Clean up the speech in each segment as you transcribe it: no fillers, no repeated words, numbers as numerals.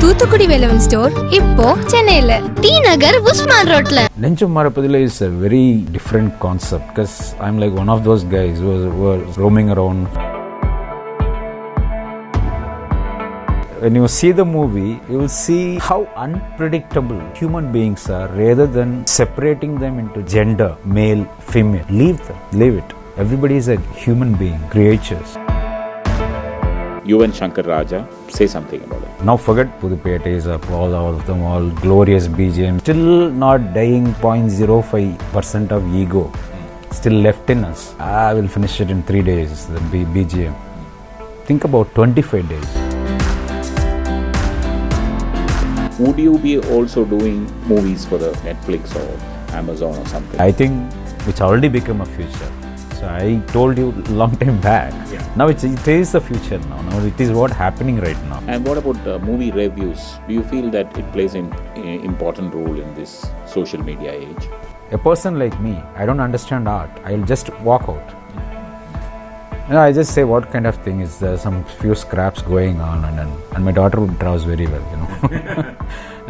Thoothukudi Velavan store இப்போ சென்னையில D நகர் உஸ்மான் ரோட்ல. Nenjam Marappathillai is a very different concept because I'm like one of those guys who was roaming around. When you see the movie, you will see how unpredictable human beings are rather than separating them into gender, male, female. Leave it. Everybody is a human being, creatures. You and Shankar Raja, say something about it. Now forget Pudhupettai, all of them, all glorious BGM. Still not dying 0.05% of ego. Still left in us. I will finish it in 3 days, the BGM. Think about 25 days. Would you be also doing movies for the Netflix or Amazon or something? I think it's already become a future. So I told you long time back. Yeah. Now it is the future now. Now it is what happening right now. And what about movie reviews? Do you feel that it plays an important role in this social media age? A person like me, I don't understand art. I'll just walk out. I just say what kind of thing is there, some few scraps going on, and my daughter draws very well,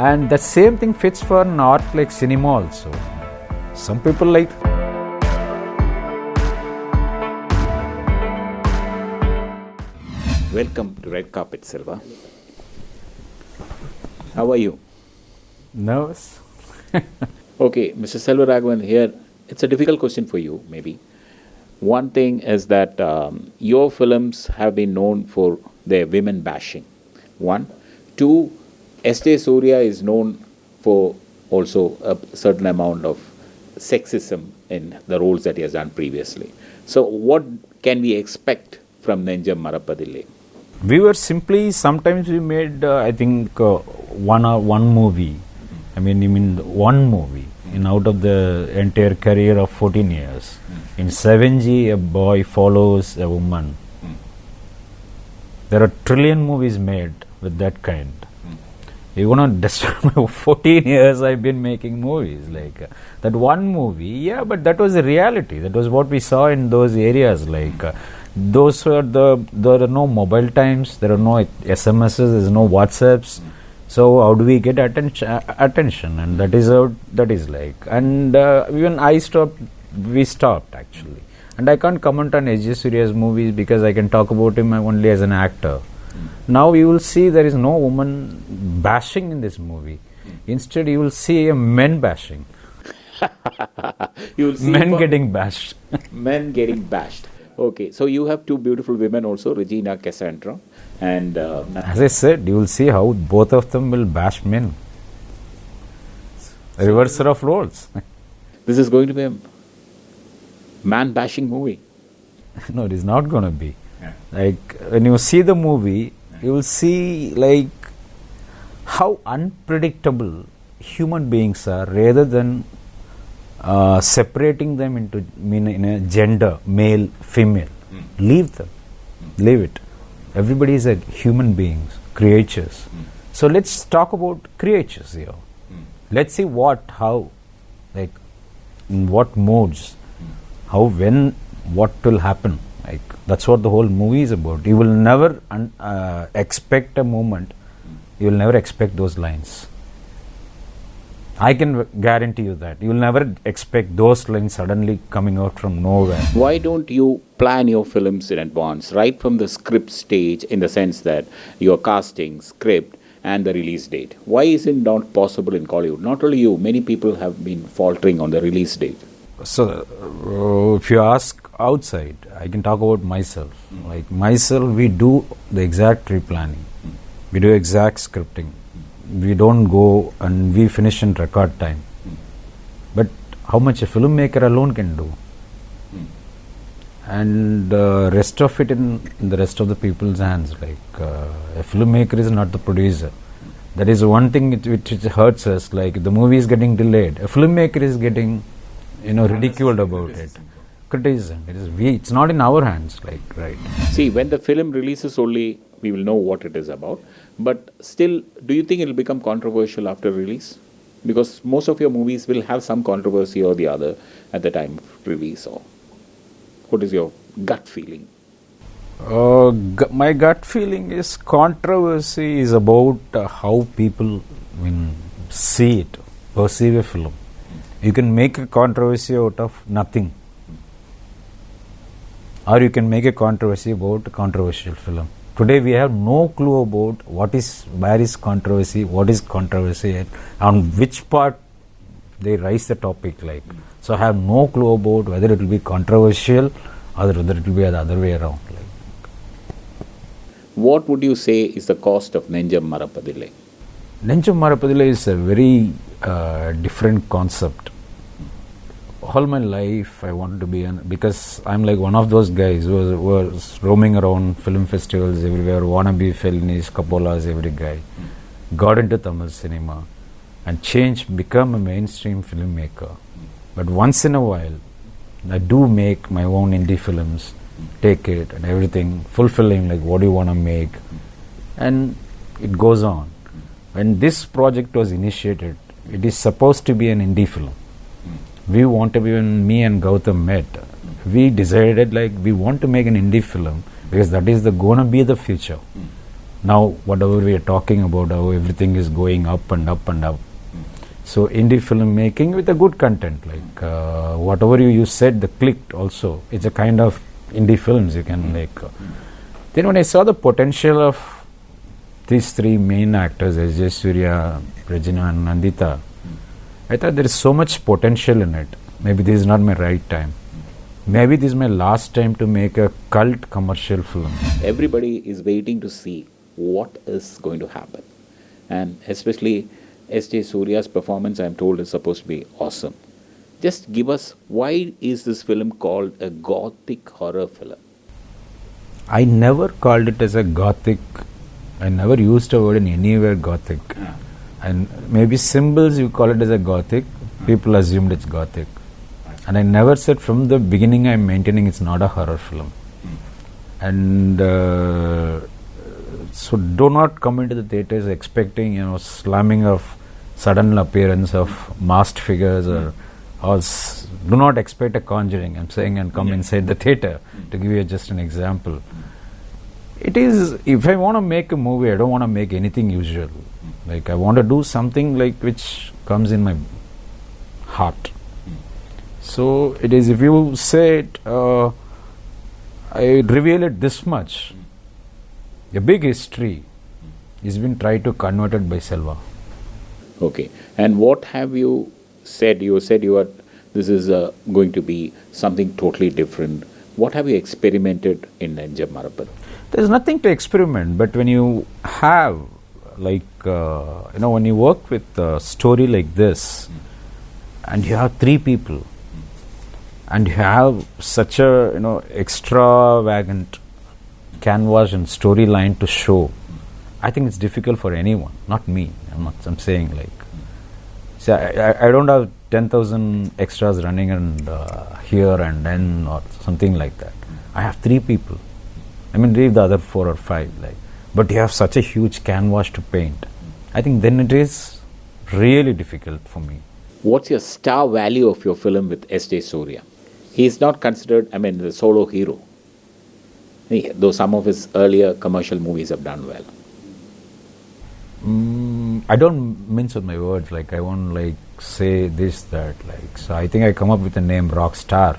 And the same thing fits for an art like cinema also. Some people like. Welcome to Red Carpet, Selva. How are you? Nervous? Okay, Mr. Selvaraghavan, here it's a difficult question for you, maybe. One thing is that your films have been known for their women bashing. One. Two, Suryah is known for also a certain amount of sexism in the roles that he has done previously. So what can we expect from Nenjam Marappathillai? We were simply, sometimes we made, I think, one movie. I mean, one movie out of the entire career of 14 years. In 7G, a boy follows a woman. There are trillion movies made with that kind. You want to destroy my 14 years I've been making movies. Like that one movie, yeah, but that was the reality. That was what we saw in those areas. Those were there are no mobile times, there are no SMSs, there's no WhatsApps. So how do we get attention? And that is like. And even we stopped actually. And I can't comment on Suryah's movies because I can talk about him only as an actor. Now you will see there is no woman bashing in this movie. Instead you will see a men bashing. You will see men getting bashed. Men getting bashed. Okay, so you have two beautiful women also, Regina, Cassandra, and as I said, you will see how both of them will bash men. Reversal of roles. This is going to be a man-bashing movie. No, it is not going to be. Yeah. Like when you see the movie, you will see like how unpredictable human beings are rather than separating them into in a gender, male, female. Leave it. Everybody is a human beings, creatures. So let's talk about creatures here. Let's see how, like in what modes, how, when, what will happen. Like that's what the whole movie is about. You will never expect a moment. You will never expect those lines. I can guarantee you that. You will never expect those lines suddenly coming out from nowhere. Why don't you plan your films in advance, right from the script stage, in the sense that your casting, script, and the release date? Why is it not possible in Hollywood? Not only you, many people have been faltering on the release date. So, if you ask outside, I can talk about myself. Like myself, we do the exact pre-planning. We do exact scripting. We don't go and we finish in record time. But how much a filmmaker alone can do? And the rest of it in the rest of the people's hands. Like a filmmaker is not the producer. That is one thing which hurts us. Like the movie is getting delayed. A filmmaker is getting, ridiculed about it. Criticism. It's not in our hands. Like right. See, when the film releases only, we will know what it is about. But still, do you think it will become controversial after release? Because most of your movies will have some controversy or the other at the time of release. Or what is your gut feeling? My gut feeling is controversy is about how people see it, perceive a film. You can make a controversy out of nothing, or you can make a controversy about a controversial film. Today we have no clue about where is controversy, what is controversy, and on which part they raise the topic. Like, so I have no clue about whether it will be controversial or whether it will be the other way around. Like, What would you say is the cost of Nenjam Marappathillai? Nenjam Marappathillai is a very different concept. All my life I wanted to be because I'm like one of those guys who was roaming around film festivals everywhere, wannabe Fellinis, Coppolas, every guy. Got into Tamil cinema and become a mainstream filmmaker. But once in a while, I do make my own indie films, take it and everything, fulfilling like what do you want to make, and it goes on. When this project was initiated, it is supposed to be an indie film. We want to be, when me and Gautam met, we decided like we want to make an indie film because that is gonna be the future. Now whatever we are talking about, how everything is going up and up and up. So indie film making with a good content, like whatever you said, the clicked also. It's a kind of indie films you can like. Then when I saw the potential of these three main actors, Suryah, Regina and Nandita, I thought there is so much potential in it. Maybe this is not my right time. Maybe this is my last time to make a cult commercial film. Everybody is waiting to see what is going to happen. And especially S.J. Suryah's performance, I'm told, is supposed to be awesome. Just give us, why is this film called a gothic horror film? I never called it as a gothic. I never used a word in anywhere gothic. And maybe symbols you call it as a gothic, people assumed it's gothic. And I never said from the beginning I'm maintaining it's not a horror film. And so do not come into the theatres expecting, slamming of sudden appearance of masked figures or do not expect a Conjuring, I'm saying, and come inside the theatre, to give you just an example. It is, if I want to make a movie, I don't want to make anything usual. Like I want to do something like which comes in my heart. So it is, if you say it, I reveal it this much. A big history has been tried to convert it by Selva. Okay. And what have you said? You said this is going to be something totally different. What have you experimented in Nenjam Marappathillai? There's nothing to experiment, but when you have like, when you work with a story like this, and you have three people, and you have such a, extravagant canvas and storyline to show, I think it's difficult for anyone, not me. I'm saying like, see, I don't have 10,000 extras running and here and then or something like that. I have three people. I mean, leave the other 4 or 5, like, but you have such a huge canvas to paint. I think then it is really difficult for me. What's your star value of your film with S.J. Suryah? He is not considered, the solo hero, though some of his earlier commercial movies have done well. I don't mince with my words, like I won't like say this, that, like, so I think I come up with the name rock star.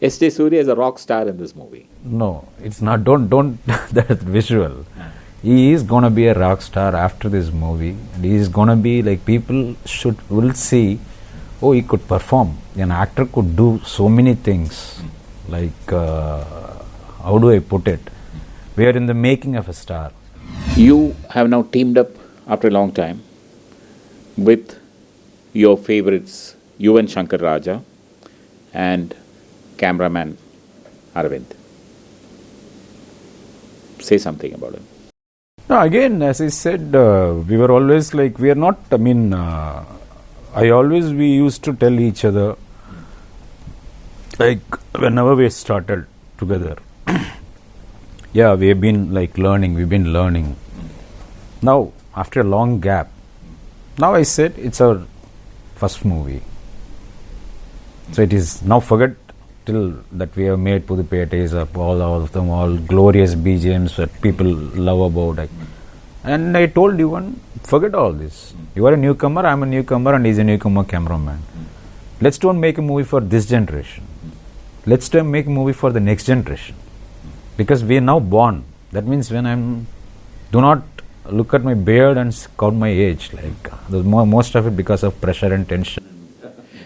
S.J. Suryah is a rock star in this movie. No, it's not. Don't that visual. He is gonna be a rock star after this movie, and he is gonna be like, people will see, oh, he could perform. An actor could do so many things. Like, how do I put it? We are in the making of a star. You have now teamed up after a long time with your favorites, Yuvan Shankar Raja and cameraman Arvind. Say something about him. No, again, as I said, we were always like, we are not, we used to tell each other, like, whenever we started together, yeah, we have been like we've been learning. Now, after a long gap, now I said it's our first movie. So it is, now forget still that we have made Pudhupettais, all of them, all glorious BGMs that people love about. And I told Yuvan, forget all this. You are a newcomer, I am a newcomer, and he is a newcomer cameraman. Let's don't make a movie for this generation. Let's don't make a movie for the next generation. Because we are now born. That means when do not look at my beard and count my age. Most of it because of pressure and tension.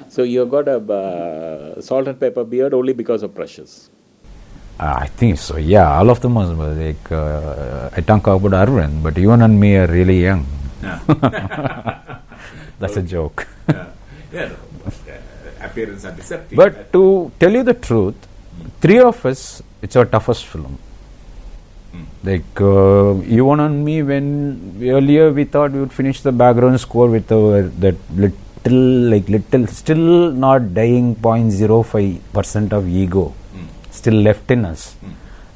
So you got a salt and pepper beard only because of pressures? I think so, yeah. All of them are like, I talk about Arvind, but you and me are really young. That's a joke. Appearance are deceptive. But to tell you the truth, three of us, it's our toughest film. You and me, when earlier we thought we would finish the background score with that little, still not dying 0.05% of ego, still left in us.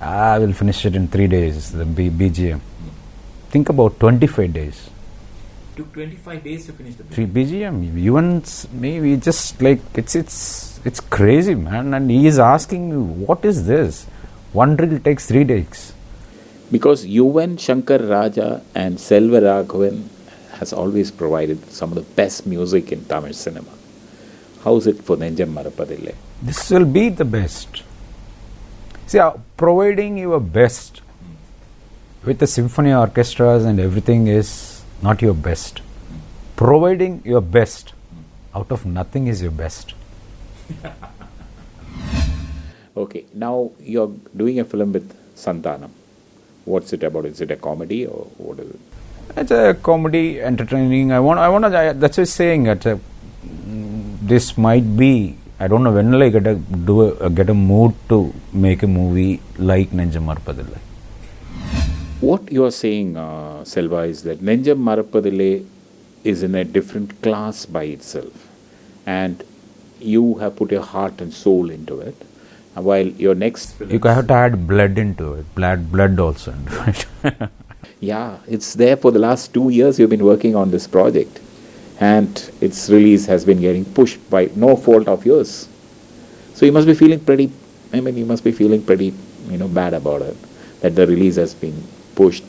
I will finish it in 3 days, the BGM. Think about 25 days. Took 25 days to finish the BGM. Even me, we just it's crazy, man. And he is asking me, what is this? One reel takes 3 days. Because Yuvan Shankar Raja and Selvaraghavan has always provided some of the best music in Tamil cinema. How is it for Nenjam Marappathillai? This will be the best. See, providing your best with the symphony orchestras and everything is not your best. Providing your best out of nothing is your best. Okay, now you're doing a film with Santanam. What's it about? Is it a comedy or what is it? It's a comedy, entertaining. I want to. That's why I'm saying that this might be. I don't know when will I get a mood to make a movie like Nenjam Marappathillai. What you are saying, Selva, is that Nenjam Marappathillai is in a different class by itself, and you have put your heart and soul into it. While your next film, you have to add blood into it, blood also into it. Yeah, it's there for the last 2 years. You've been working on this project, and its release has been getting pushed by no fault of yours. So you must be feeling pretty. You must be feeling pretty, bad about it. That the release has been pushed.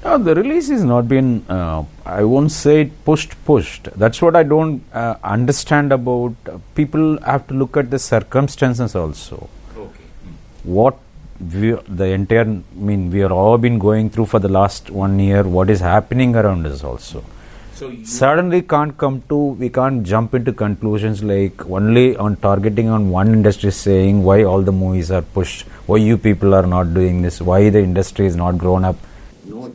No, the release has not been. I won't say it pushed. That's what I don't understand about. People have to look at the circumstances also. Okay. What we are all been going through for the last 1 year. What is happening around us also. So suddenly we can't jump into conclusions like only on targeting on one industry, saying why all the movies are pushed, why you people are not doing this, why the industry is not grown up.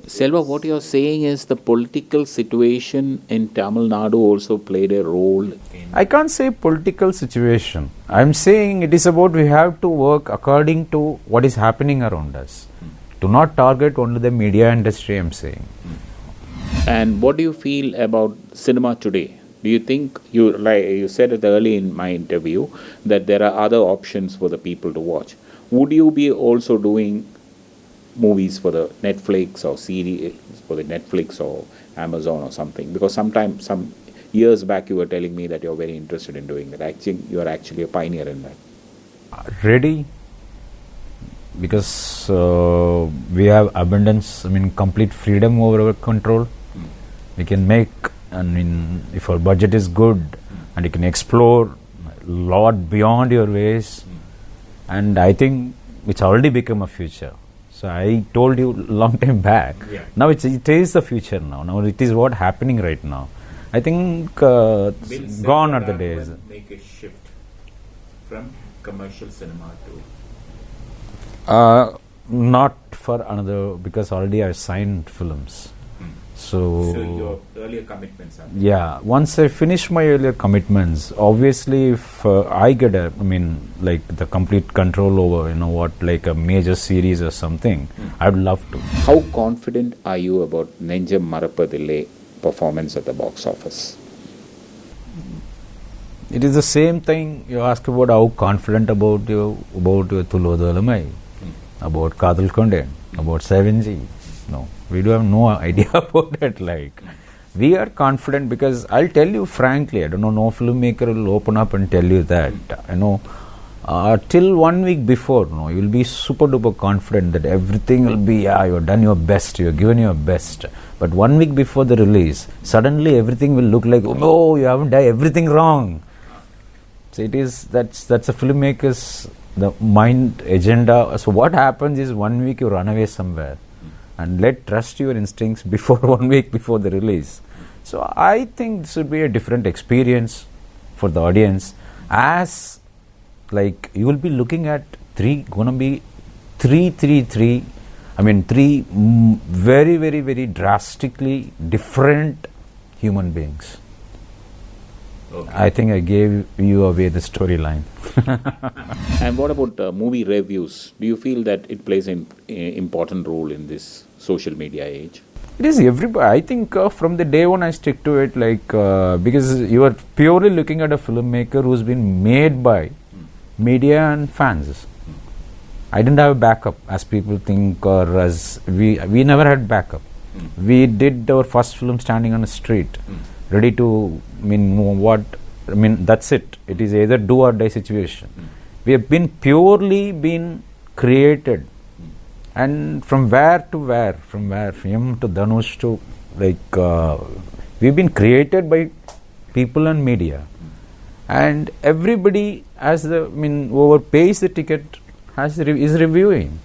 Selva, what you are saying is the political situation in Tamil Nadu also played a role. I can't say political situation. I'm saying it is about we have to work according to what is happening around us. Do not target only the media industry, I'm saying. And what do you feel about cinema today? Do you think, like you said it early in my interview, that there are other options for the people to watch? Would you be also doing movies for the Netflix or series for the Netflix or Amazon or something? Because some years back you were telling me that you're very interested in doing that. Actually, you are actually a pioneer in that. Ready? Because we have abundance, complete freedom over our control. We can make, if our budget is good and you can explore a lot beyond your ways, and I think it's already become a future. So I told you long time back. Yeah. Now it is the future now. Now it is what happening right now. I think gone are the days. Make a shift from commercial cinema to not for another, because already I signed films. So your earlier commitments are... Yeah, once I finish my earlier commitments, obviously if I get the complete control over, like a major series or something, I'd love to. How confident are you about Nenjam Marappathillai performance at the box office? It is the same thing you ask about how confident about your Thulluvadho Ilamai, about Kadhal Kondein, about 7G. No, we do have no idea about that. We are confident because I'll tell you frankly, I don't know, no filmmaker will open up and tell you that. Till 1 week before, no, you will be super duper confident that everything will be, yeah, you have done your best, you have given your best. But 1 week before the release, suddenly everything will look like, oh, you haven't done everything wrong. So that's a filmmaker's the mind agenda. So what happens is 1 week you run away somewhere and trust your instincts before 1 week before the release. So I think this would be a different experience for the audience, as like you will be looking at three very, very, very drastically different human beings. Okay. I think I gave you away the storyline. And what about movie reviews? Do you feel that it plays an important role in this social media age? It is everybody. I think from the day one I stick to it, because you are purely looking at a filmmaker who's been made by media and fans. I didn't have a backup, as people think, or as we never had backup. We did our first film standing on a street, ready to, that's it. It is either do or die situation. We have been purely created. And from where, from him to Dhanush to, we've been created by people and media. And everybody whoever pays the ticket is reviewing.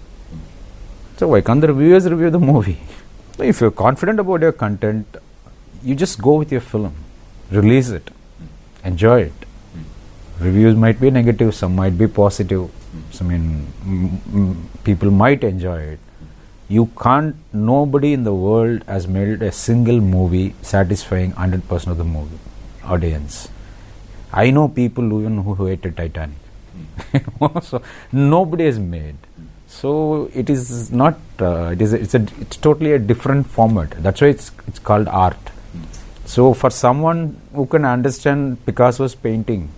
So why can't the reviewers review the movie? So if you're confident about your content, you just go with your film, release it, enjoy it. Reviews might be negative, some might be positive. People might enjoy it. Nobody in the world has made a single movie satisfying 100% of the movie audience. I know people even who hated Titanic. So nobody has made. So it is not. It's totally a different format. That's why it's called art. So for someone who can understand Picasso's painting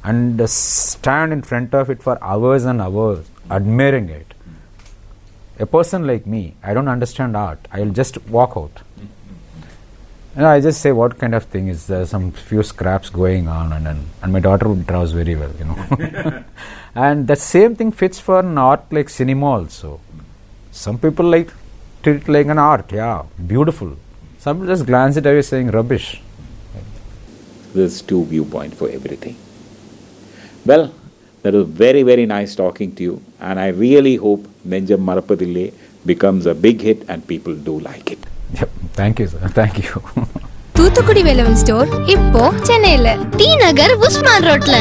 and stand in front of it for hours and hours, admiring it. A person like me, I don't understand art. I'll just walk out. I just say, what kind of thing is there? Some few scraps going on, and my daughter draws very well, And that same thing fits for an art like cinema also. Some people treat it like an art, yeah, beautiful. Some people just glance it away saying rubbish. There's two viewpoints for everything. Well, that was very, very nice talking to you, and I really hope Nenjam Marappathillai becomes a big hit and people do like it. Yep. Thank you, sir. Thank you. Thoothukudi Velavan store இப்போ சென்னையில D நகர் உஸ்மான் ரோட்ல